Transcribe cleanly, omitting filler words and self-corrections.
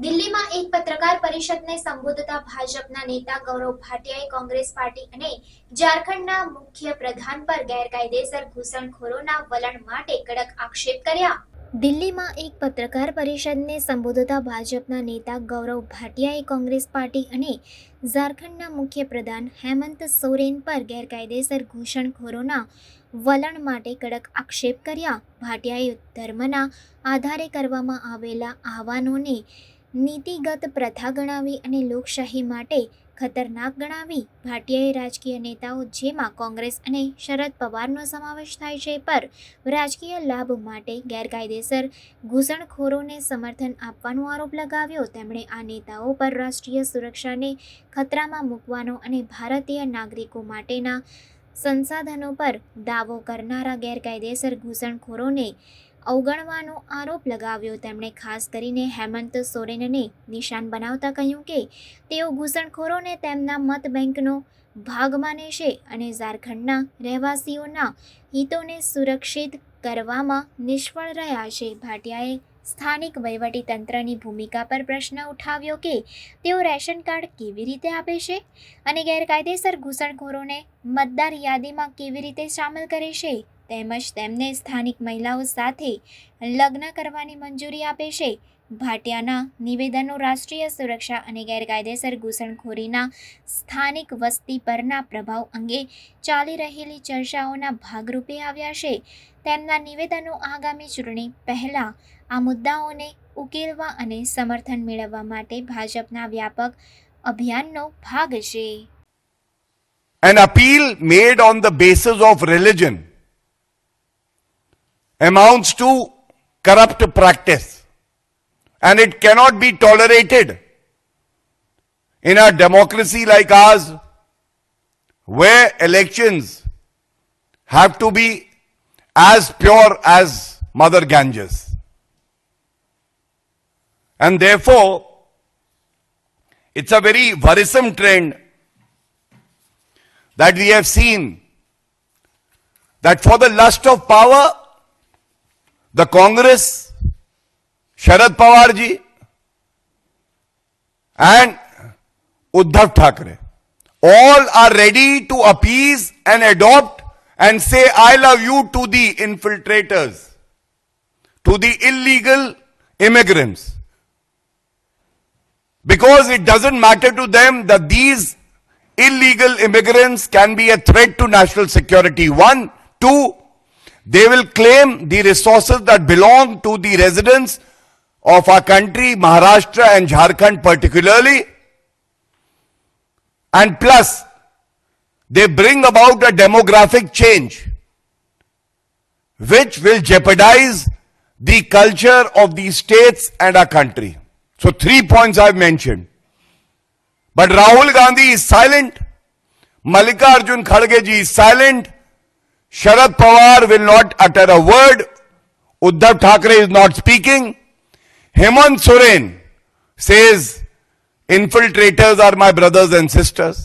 દિલ્હીમાં એક પત્રકાર પરિષદને સંબોધતા ભાજપના નેતા ગૌરવ ભાટિયાએ કોંગ્રેસ પાર્ટી અને ઝારખંડના મુખ્ય પ્રધાન પર ગેરકાયદેસર ઘૂસણખોરોના વલણ માટે કડક આક્ષેપ કર્યા। દિલ્હીમાં એક પત્રકાર પરિષદને સંબોધતા ભાજપના નેતા ગૌરવ ભાટિયાએ કોંગ્રેસ પાર્ટી અને ઝારખંડના મુખ્ય પ્રધાન હેમંત સોરેન પર ગેરકાયદેસર ઘૂસણખોરોના વલણ માટે કડક આક્ષેપ કર્યા। ભાટિયાએ ધર્મના આધારે કરવામાં આવેલા આહ્વાનોને નીતિગત પ્રથા ગણાવી અને લોકશાહી માટે ખતરનાક ગણાવી। ભાટિયાએ રાજકીય નેતાઓ જેમાં કોંગ્રેસ અને શરદ પવારનો સમાવેશ થાય છે પર રાજકીય લાભ માટે ગેરકાયદેસર ઘૂસણખોરોને સમર્થન આપવાનો આરોપ લગાવ્યો। તેમણે આ નેતાઓ પર રાષ્ટ્રીય સુરક્ષાને ખતરામાં મૂકવાનો અને ભારતીય નાગરિકો માટેના સંસાધનો પર દાવો કરનારા ગેરકાયદેસર ઘૂસણખોરોને અવગણવાનો આરોપ લગાવ્યો। તેમણે ખાસ કરીને હેમંત સોરેનને નિશાન બનાવતા કહ્યું કે તેઓ ઘૂસણખોરોને તેમના મત બેંકનો ભાગ માને છે અને ઝારખંડના રહેવાસીઓના હિતોને સુરક્ષિત કરવામાં નિષ્ફળ રહ્યા છે। ભાટિયાએ સ્થાનિક વહીવટીતંત્રની ભૂમિકા પર પ્રશ્ન ઉઠાવ્યો કે તેઓ રેશન કાર્ડ કેવી રીતે આપે છે અને ગેરકાયદેસર ઘૂસણખોરોને મતદાર યાદીમાં કેવી રીતે સામેલ કરે છે, તેમજ તેમને સ્થાનિક મહિલાઓ સાથે લગ્ન કરવાની મંજૂરી આપે છે। ભાટિયાના નિવેદનો રાષ્ટ્રીય સુરક્ષા અને ગેરકાયદેસર ઘૂસણખોરીના સ્થાનિક વસ્તી પરના પ્રભાવ અંગે ચાલી રહેલી ચર્ચાઓના ભાગરૂપે આવ્યા છે। તેમના નિવેદનો આગામી ચૂંટણી પહેલા આ મુદ્દાઓને ઉકેલવા અને સમર્થન મેળવવા માટે ભાજપના વ્યાપક અભિયાનનો ભાગ છે। An appeal made on the basis of religion amounts to corrupt practice, and it cannot be tolerated in a democracy like ours, where elections have to be as pure as Mother Ganges. And therefore, it's a very worrisome trend that we have seen, that for the lust of power, the Congress, Sharad Pawar ji and Uddhav Thackeray all are ready to appease and adopt and say I love you to the infiltrators, to the illegal immigrants, because it doesn't matter to them that these illegal immigrants can be a threat to national security. One, two, they will claim the resources that belong to the residents of our country, Maharashtra and Jharkhand particularly. And plus, they bring about a demographic change which will jeopardize the culture of these states and our country. So 3 points I've mentioned. But Rahul Gandhi is silent. Mallikarjun Kharge ji is silent. Sharad Pawar will not utter a word. Uddhav Thackeray is not speaking. Hemant Soren says infiltrators are my brothers and sisters.